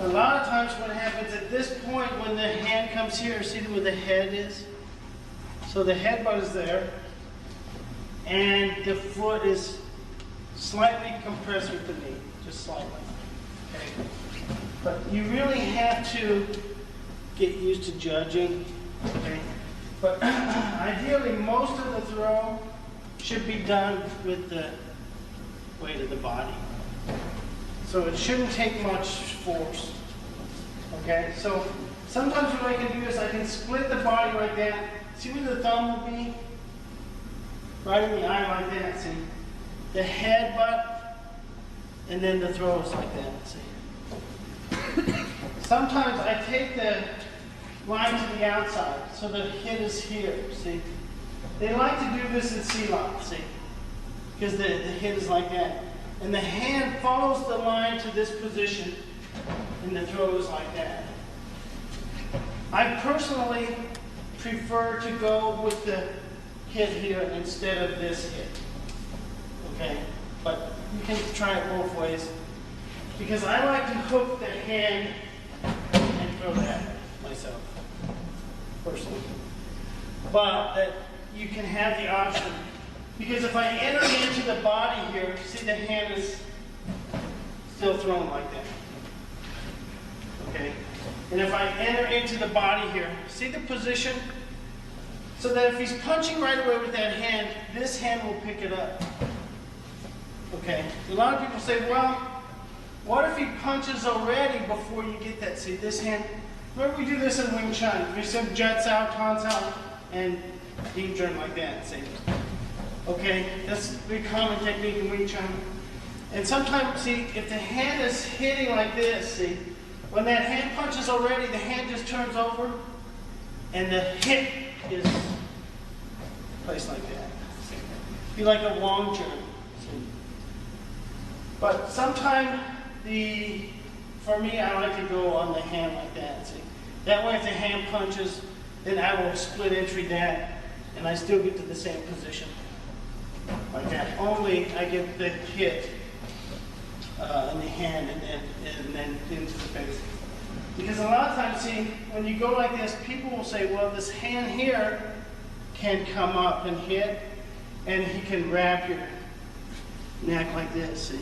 A lot of times what happens at this point when the hand comes here, see where the head is? So the headbutt is there, and the foot is slightly compressed with the knee, just slightly. Okay. But you really have to get used to judging. Okay. But ideally, most of the throw should be done with the weight of the body. So it shouldn't take much force. Okay, so sometimes what I can do is I can split the body like that. See where the thumb will be? Right in the eye like that, see? The head butt, and then the throw is like that, see? Sometimes I take the line to the outside, so the hit is here, see? They like to do this in Silat, see? Because the hit is like that. And the hand follows the line to this position, and the throw is like that. I personally prefer to go with the hit here instead of this hit. Okay? But you can try it both ways. Because I like to hook the hand and throw that myself, personally. But you can have the option. Because if I enter into the body here, see the hand is still thrown like that. Okay? And if I enter into the body here, see the position? So that if he's punching right away with that hand, this hand will pick it up. Okay? A lot of people say, well, what if he punches already before you get that? See, this hand, remember we do this in Wing Chun. We send jets out, taunts out, and deep turn like that, see? Okay, that's a very common technique in Wing Chun. And sometimes, see, if the hand is hitting like this, see, when that hand punches already, the hand just turns over, and the hit is placed like that. See? Be like a long turn. See? But sometimes, for me, I like to go on the hand like that. See? That way, if the hand punches, then I will split entry that, and I still get to the same position. Like that. Only I get the hit in the hand and then into the face. Because a lot of times, see, when you go like this, people will say, well, this hand here can come up and hit, and he can wrap your neck like this, see?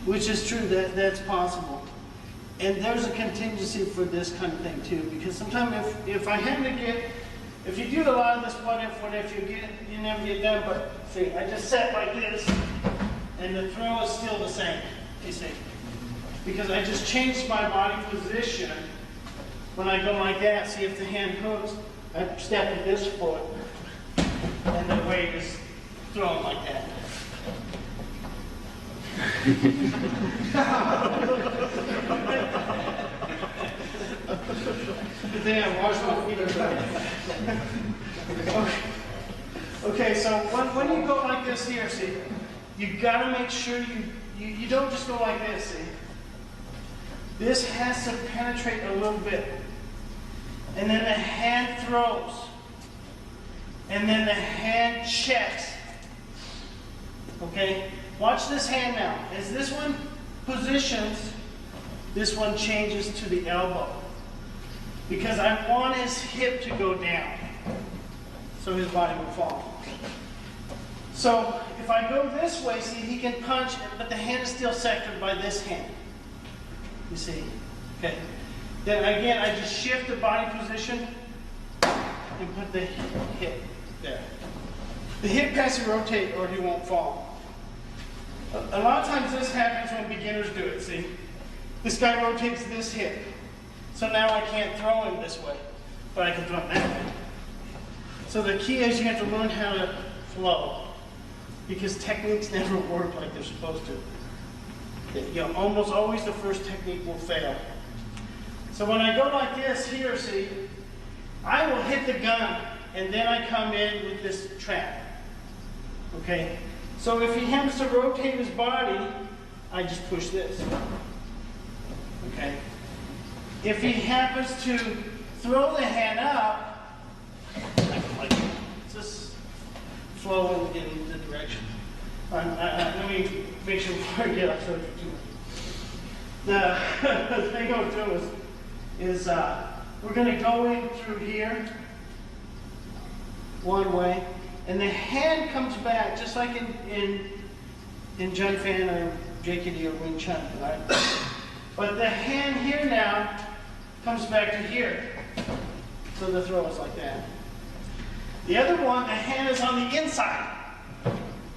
Which is true, that's possible. And there's a contingency for this kind of thing too, because sometimes if I happen to get, if you do a lot of this what if you never get done, but see, I just set like this, and the throw is still the same, you see. Because I just changed my body position when I go like that. See, if the hand hooks, I step with this foot, and the weight is thrown like that. Good thing I washed my feet or something. Okay, so when you go like this here, see, you got to make sure you don't just go like this, see. This has to penetrate a little bit. And then the hand throws. And then the hand checks. Okay? Watch this hand now. As this one positions, this one changes to the elbow. Because I want his hip to go down. So his body will fall. So if I go this way, see, he can punch, but the hand is still sectored by this hand. You see? Okay. Then again, I just shift the body position and put the hip there. The hip has to rotate or he won't fall. A lot of times this happens when beginners do it, see? This guy rotates this hip. So now I can't throw him this way, but I can throw him that way. So the key is you have to learn how to flow, because techniques never work like they're supposed to. You know, almost always the first technique will fail. So when I go like this here, see, I will hit the gun, and then I come in with this trap. Okay? So if he happens to rotate his body, I just push this. Okay? If he happens to throw the hand up, I can like just flow in the direction. Let me make sure before I get off. the thing I'm doing is we're going to go in through here one way, and the hand comes back just like in Jun Fan or JKD or Wing Chun, right? But the hand here now comes back to here. So the throw is like that. The other one, the hand is on the inside.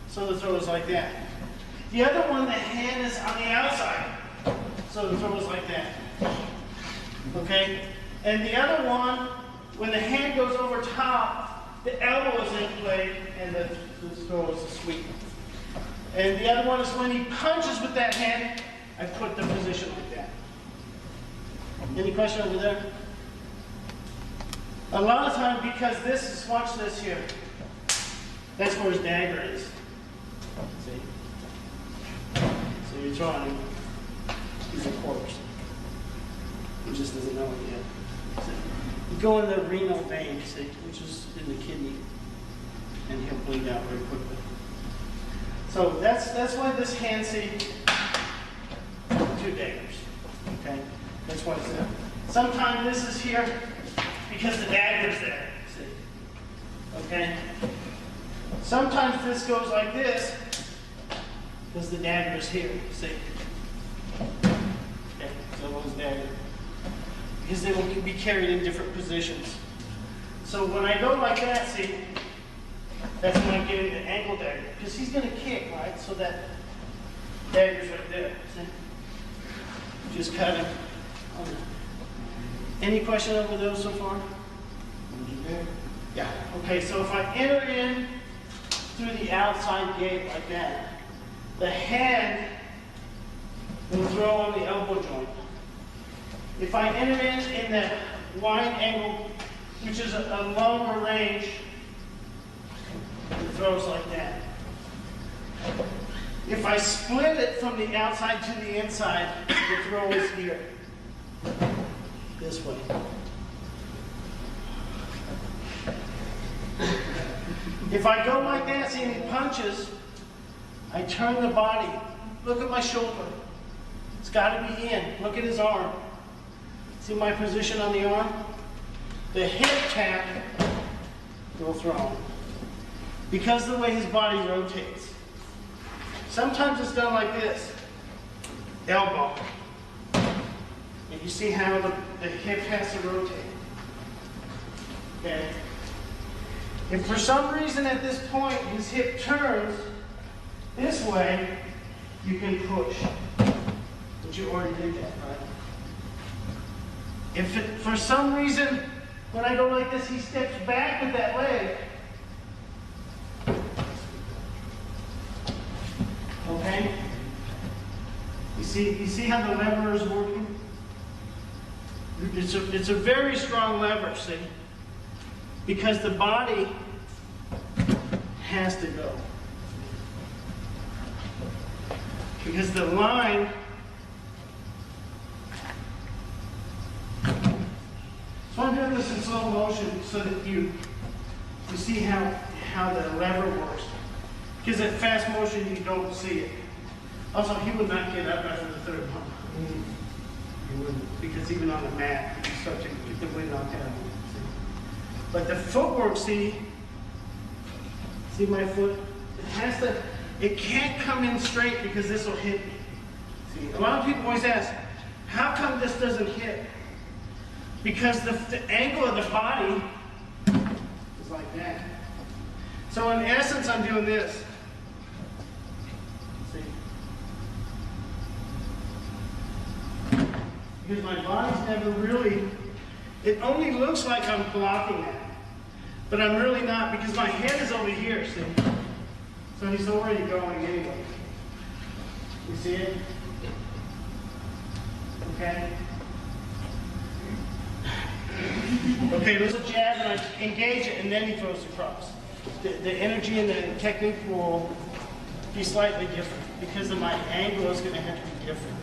So the throw is like that. The other one, the hand is on the outside. So the throw is like that. Okay? And the other one, when the hand goes over top, the elbow is in play and the throw is a sweep. And the other one is when he punches with that hand, I put the position like that. Any question over there? A lot of time, because this is, watch this here. That's where his dagger is. See? So you're throwing him. He's a corpse. He just doesn't know it yet. See? You go in the renal vein, see, which is in the kidney, and he'll bleed out very quickly. So that's why this hand, see, 2 daggers. Okay? That's why it's there. Sometimes this is here because the dagger's there. See? Okay? Sometimes this goes like this because the dagger is here. See? Okay, so one's dagger. Because they will be carried in different positions. So when I go like that, see, that's when I'm getting the ankle dagger. Because he's going to kick, right? So that dagger's right there. See? Just cut him. Any question over those so far? Yeah. Okay, so if I enter in through the outside gate like that, the hand will throw on the elbow joint. If I enter in that wide angle, which is a longer range, it throws like that. If I split it from the outside to the inside, the throw is here. This way. If I go like that, see, and he punches, I turn the body. Look at my shoulder. It's got to be in. Look at his arm. See my position on the arm? The hip tap will throw. Because of the way his body rotates. Sometimes it's done like this. Elbow. And you see how the hip has to rotate. Okay? If for some reason at this point his hip turns this way, you can push. But you already did that, right? If for some reason, when I go like this, he steps back with that leg. Okay? You see how the lever is working? It's a very strong lever, see? Because the body has to go. Because the line, so I'm doing this in slow motion so that you see how the lever works. Because at fast motion you don't see it. Also, he would not get up after the third pump. He wouldn't, because even on the mat, you start to get the wind knocked out of you. But the footwork, see my foot? It can't come in straight because this will hit me. See, a lot of people always ask, how come this doesn't hit? Because the angle of the body is like that. So in essence, I'm doing this. See? Because my body's never really, it only looks like I'm blocking that. But I'm really not, because my head is over here, see? So he's already going anyway. You see it? Okay? Okay, there's a jab, and I engage it, and then he throws across. The energy and the technique will be slightly different, because of my angle is going to have to be different.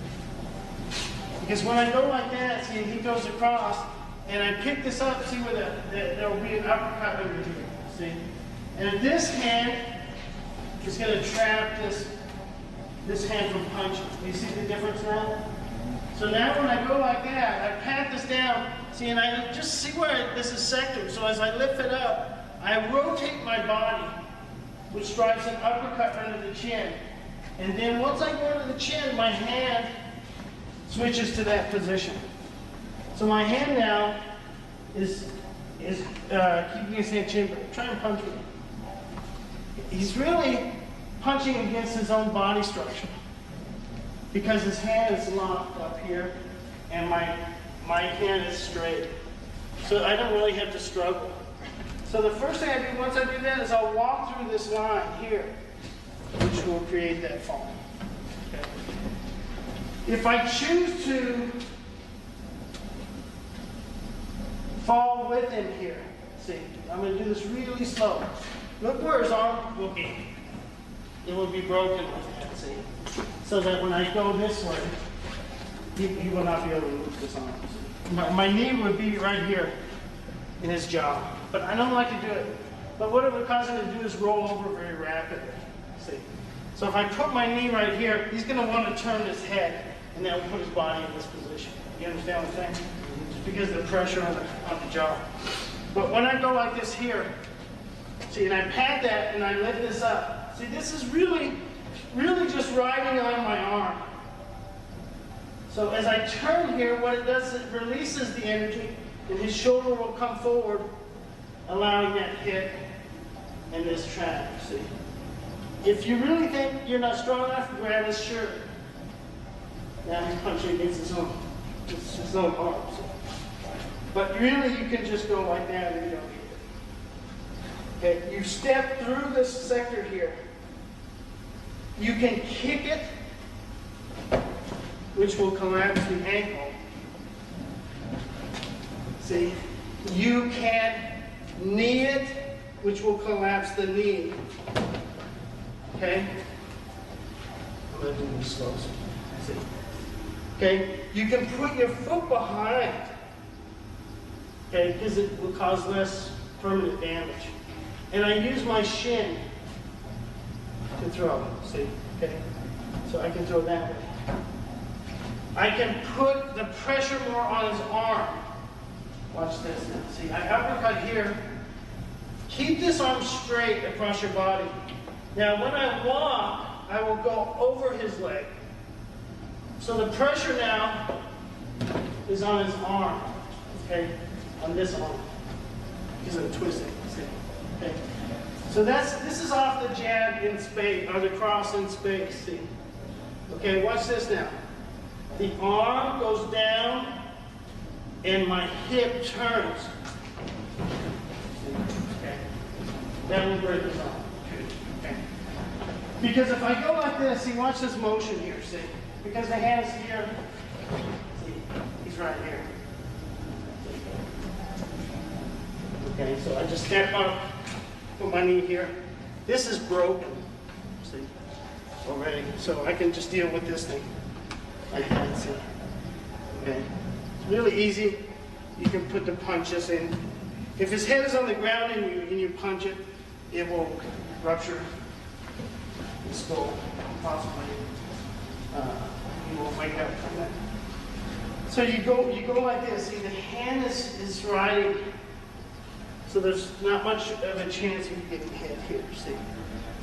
Because when I go like that, see, he goes across, and I pick this up, see where there will be an uppercut over here, see? And this hand is going to trap this hand from punching. You see the difference now? So now when I go like that, I pat this down, see, and I just see where this is sectored. So as I lift it up, I rotate my body, which drives an uppercut under the chin. And then once I go under the chin, my hand switches to that position. So my hand now is keeping his hand chin, but try and punch me. He's really punching against his own body structure because his hand is locked up here and my hand is straight. So I don't really have to struggle. So the first thing I do once I do that is I'll walk through this line here, which will create that fall. Okay. If I choose to fall with him here, see, I'm going to do this really slow. Look where his arm will be. It will be broken with that, see? So that when I go this way, he will not be able to move this arm. My knee would be right here in his jaw. But I don't like to do it. But what it would cause him to do is roll over very rapidly, see? So if I put my knee right here, he's going to want to turn his head, and that will put his body in this position. You understand what I'm saying? Just because of the pressure on the jaw. But when I go like this here, see, and I pat that and I lift this up. See, this is really just riding on my arm. So as I turn here, what it does is it releases the energy, and his shoulder will come forward, allowing that hit and this trap, see. If you really think you're not strong enough, grab his shirt. Now he's punching against his own arm. See. But really, you can just go like that and you don't need it. Okay, you step through this sector here. You can kick it, which will collapse the ankle. See, you can knee it, which will collapse the knee. Okay? I'm going to do this slow. See? Okay? You can put your foot behind. Okay? Because it will cause less permanent damage. And I use my shin to throw. See? Okay? So I can throw that way. I can put the pressure more on his arm. Watch this now. See, I uppercut here. Keep this arm straight across your body. Now, when I walk, I will go over his leg. So the pressure now is on his arm. Okay? On this arm. Because I'm twisting. See? Okay? So this is off the jab in space, or the cross in space. See? Okay, watch this now. The arm goes down and my hip turns. Okay. That will break his arm. Okay. Because if I go like this, see, watch this motion here, see? Because the hand's here, see, he's right here. Okay, so I just step up, put my knee here. This is broken, see, already. So I can just deal with this thing. Like that, see? Okay. It's really easy. You can put the punches in. If his head is on the ground and you punch it, it will rupture the skull, possibly. He will wake up from that. So you go like this. See, the hand is riding, so there's not much of a chance of you getting hit here. See.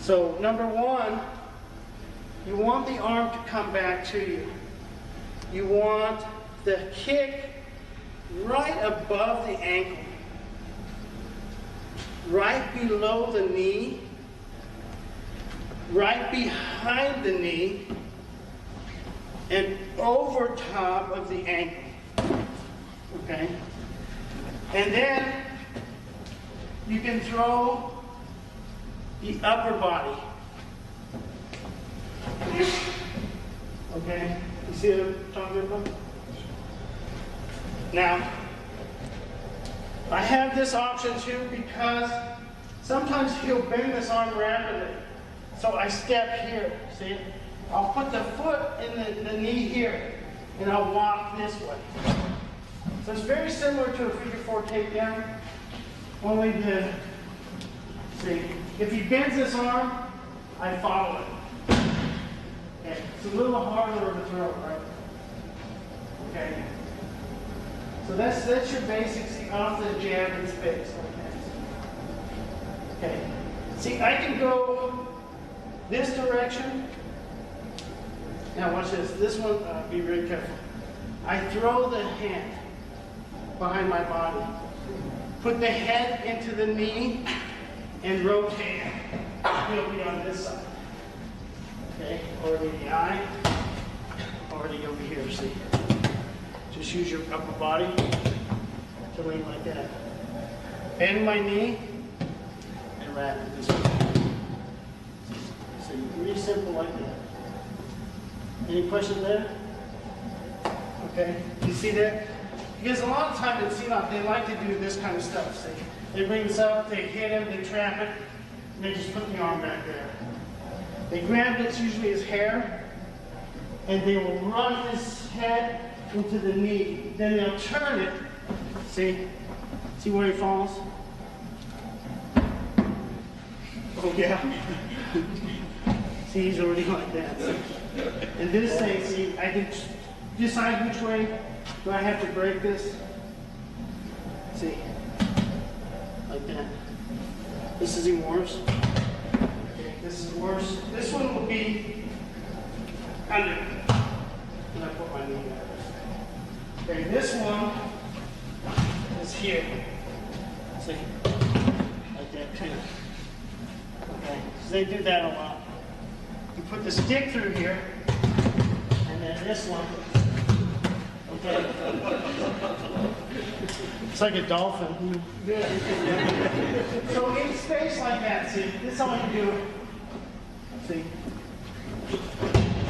So number one, you want the arm to come back to you. You want the kick right above the ankle, right below the knee, right behind the knee, and over top of the ankle. Okay? And then you can throw the upper body. Okay? You see what I'm talking about? Now, I have this option too because sometimes he'll bend this arm rapidly. So I step here, see? I'll put the foot in the knee here, and I'll walk this way. So it's very similar to a figure 4 takedown, only see, if he bends this arm, I follow it. Okay. It's a little harder to throw, right? So that's your basics off the jab and space. Okay. See, I can go this direction. Now watch this. This one, be very careful. I throw the hand behind my body. Put the head into the knee and rotate. It'll be on this side. Okay, already the eye, already over here, see? Just use your upper body to lean like that. Bend my knee and wrap it this way. So really simple like that. Any questions there? Okay, you see that? Because a lot of times in Silat, they like to do this kind of stuff. See? They bring this up, they hit him, they trap it, and they just put the arm back there. They grab this, usually his hair, and they will run his head into the knee. Then they'll turn it. See? See where he falls? Oh yeah. See, he's already like that. And this thing, see, I can decide which way do I have to break this. See? Like that. This is even worse. Okay, this is worse. This one will be under. And I put my knee there. Okay, this one is here. See? Like that, kind of. Okay, so they do that a lot. You put the stick through here, and then this one. Okay. It's like a dolphin. So in space like that, see, this is all you do. See?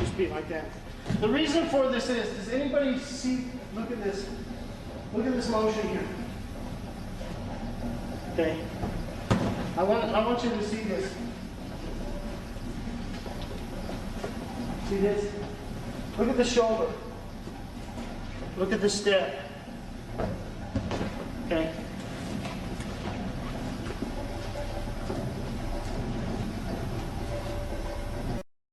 Just be like that. The reason for this is, does anybody see, look at this. Look at this motion here. Okay. I want you to see this. See this? Look at the shoulder. Look at the step. Okay.